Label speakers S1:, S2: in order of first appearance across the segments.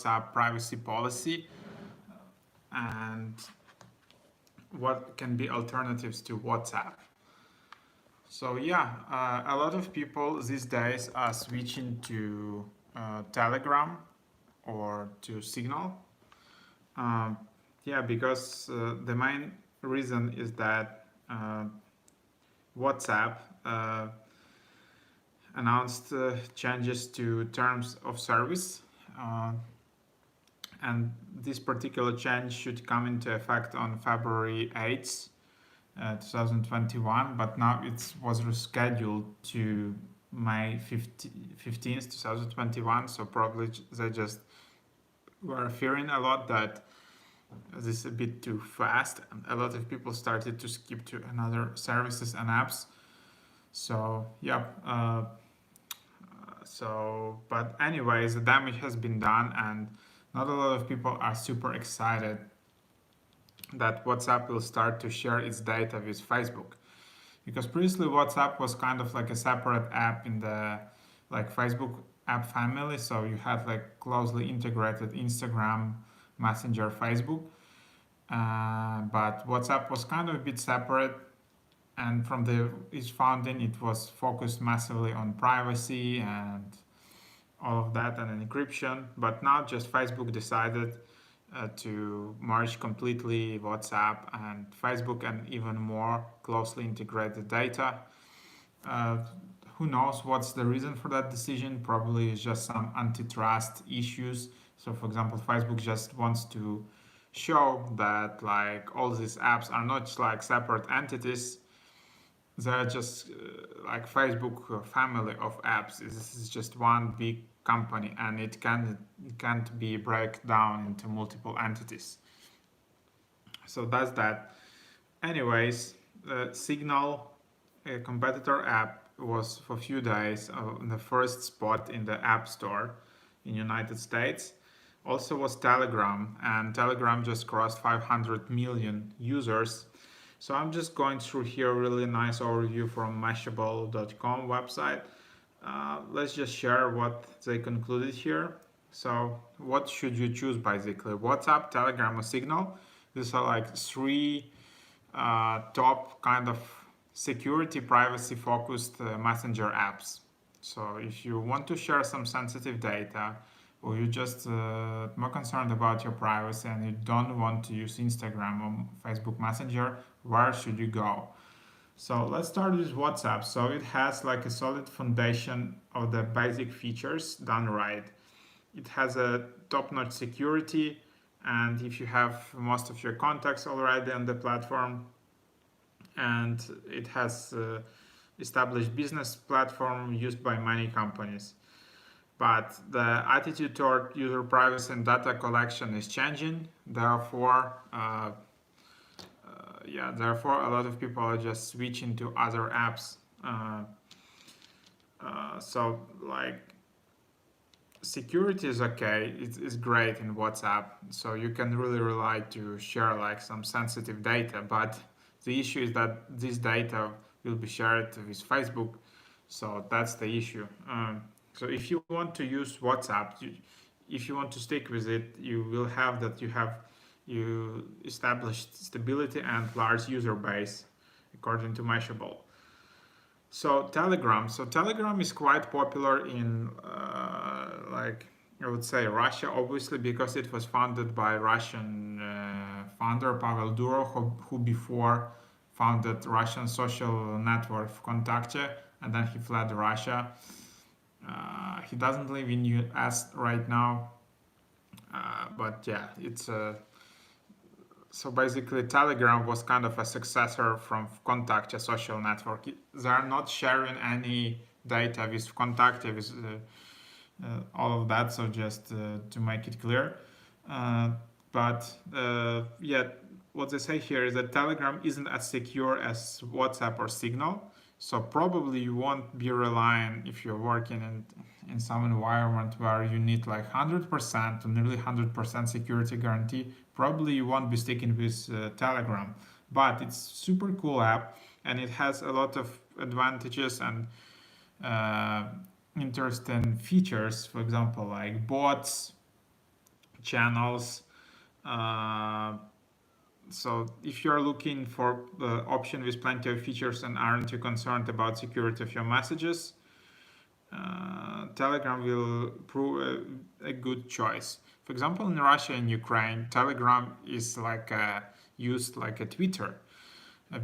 S1: WhatsApp privacy policy and what can be alternatives to WhatsApp. So yeah, a lot of people these days are switching to Telegram or to Signal. Um, yeah, because the main reason is that WhatsApp announced changes to terms of service, and this particular change should come into effect on February 8th, 2021, but now it was rescheduled to May 15th, 2021, so probably they just were fearing a lot that this is a bit too fast, and a lot of people started to skip to another services and apps. So yeah, but anyways, the damage has been done, and not a lot of people are super excited that WhatsApp will start to share its data with Facebook, because previously WhatsApp was kind of like a separate app in the like Facebook app family, so you had like closely integrated Instagram, Messenger, Facebook, but WhatsApp was kind of a bit separate, and from its founding it was focused massively on privacy and all of that and encryption. But now just Facebook decided to merge completely WhatsApp and Facebook and even more closely integrate the data. Uh, who knows what's the reason for that decision? Probably it's just some antitrust issues. So for example, Facebook just wants to show that like all these apps are not like separate entities. They're just like Facebook family of apps. This is just one big company, and it can't be break down into multiple entities. So that's that. Anyways, Signal, a competitor app, was for a few days in the first spot in the App Store in United States. Also was Telegram, and Telegram just crossed 500 million users. So I'm just going through here a really nice overview from Mashable.com website. Let's just share what they concluded here. So what should you choose basically? WhatsApp, Telegram, or Signal? These are like three top kind of security, privacy focused messenger apps. So if you want to share some sensitive data, or you're just more concerned about your privacy and you don't want to use Instagram or Facebook Messenger, where should you go? So let's start with WhatsApp. So it has like a solid foundation of the basic features done right. It has a top-notch security, and if you have most of your contacts already on the platform, and it has established business platform used by many companies. But the attitude toward user privacy and data collection is changing. Therefore, therefore a lot of people are just switching to other apps. So like security is okay, it's great in WhatsApp, so you can really rely to share like some sensitive data, but the issue is that this data will be shared with Facebook, so that's the issue. So if you want to use WhatsApp, if you want to stick with it, you will have that you established stability and large user base, according to Mashable. So Telegram is quite popular in like I would say Russia, obviously, because it was founded by Russian founder Pavel Durov, who before founded Russian social network Vkontakte, and then he fled Russia. He doesn't live in US right now, but yeah, it's so basically Telegram was kind of a successor from Vkontakte social network. They are not sharing any data with Vkontakte, with all of that, so just to make it clear. Yeah, what they say here is that Telegram isn't as secure as WhatsApp or Signal, so probably you won't be relying, if you're working in some environment where you need like 100% or nearly 100% security guarantee, probably you won't be sticking with Telegram. But it's super cool app, and it has a lot of advantages and interesting features. For example, like bots, channels. So if you're looking for the option with plenty of features and aren't you concerned about security of your messages, Telegram will prove a good choice. For example, in Russia and Ukraine, Telegram is used like a Twitter,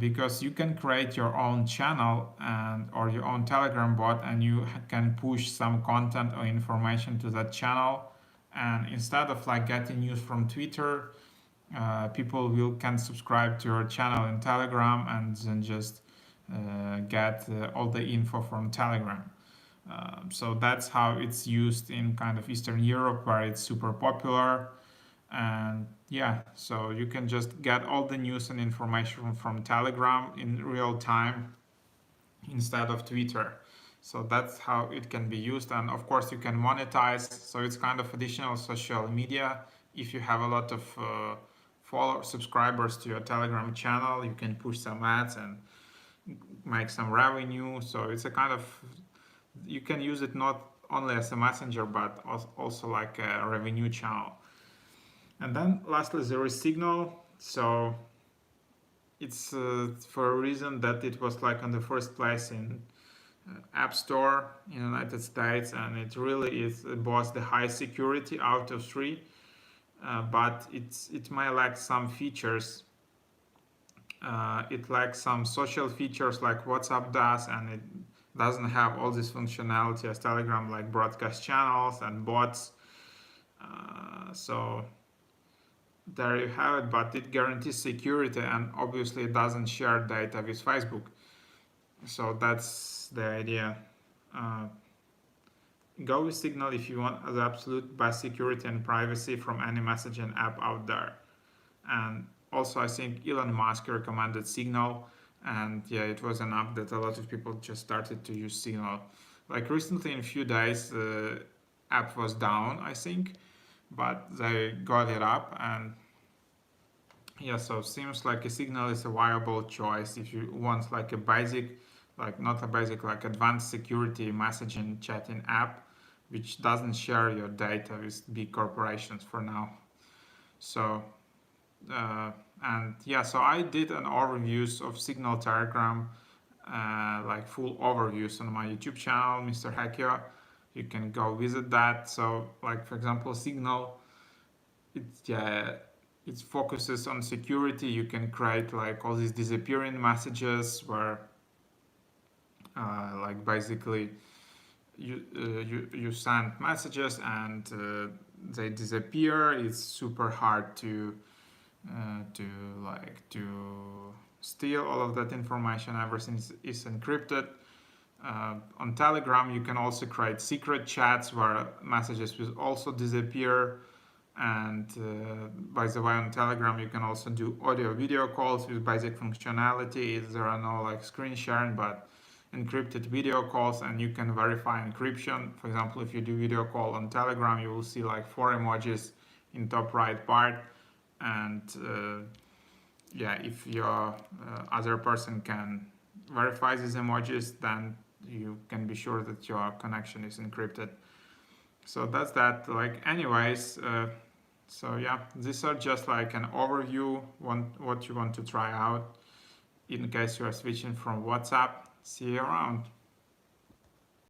S1: because you can create your own channel and or your own Telegram bot, and you can push some content or information to that channel. And instead of like getting news from Twitter, people can subscribe to your channel in Telegram and then just get all the info from Telegram. So that's how it's used in kind of Eastern Europe, where it's super popular. And yeah, so you can just get all the news and information from Telegram in real time instead of Twitter. So that's how it can be used. And of course, you can monetize. So it's kind of additional social media. If you have a lot of subscribers to your Telegram channel, you can push some ads and make some revenue. So it's a kind of, you can use it not only as a messenger, but also like a revenue channel. And then lastly, there is Signal. So it's for a reason that it was like on the first place in App Store in the United States, and it really was the highest security out of three. But it may lack some features. It lacks some social features like WhatsApp does, and it doesn't have all this functionality as Telegram, like broadcast channels and bots. So there you have it, but it guarantees security, and obviously it doesn't share data with Facebook. So that's the idea. Go with Signal if you want the absolute best security and privacy from any messaging app out there. And also, I think Elon Musk recommended Signal, and yeah, it was an app that a lot of people just started to use Signal. Like recently, in a few days, the app was down, I think, but they got it up, and yeah, so seems like a Signal is a viable choice if you want like a basic, like not a basic, like advanced security messaging chatting app, which doesn't share your data with big corporations for now. So, and yeah, so I did an overviews of Signal Telegram, like full overviews on my YouTube channel, Mr. Hackio. You can go visit that. So, like for example, Signal, it focuses on security. You can create like all these disappearing messages where, like basically, you send messages and they disappear. It's super hard to steal all of that information. Everything is encrypted. On Telegram, you can also create secret chats where messages will also disappear. And by the way, on Telegram, you can also do audio video calls with basic functionality. There are no like screen sharing, but encrypted video calls, and you can verify encryption. For example, if you do video call on Telegram, you will see like 4 emojis in top right part. And yeah, if your other person can verify these emojis, then you can be sure that your connection is encrypted. So that's that. Like anyways, so yeah, these are just like an overview, what you want to try out in case you are switching from WhatsApp. See you around.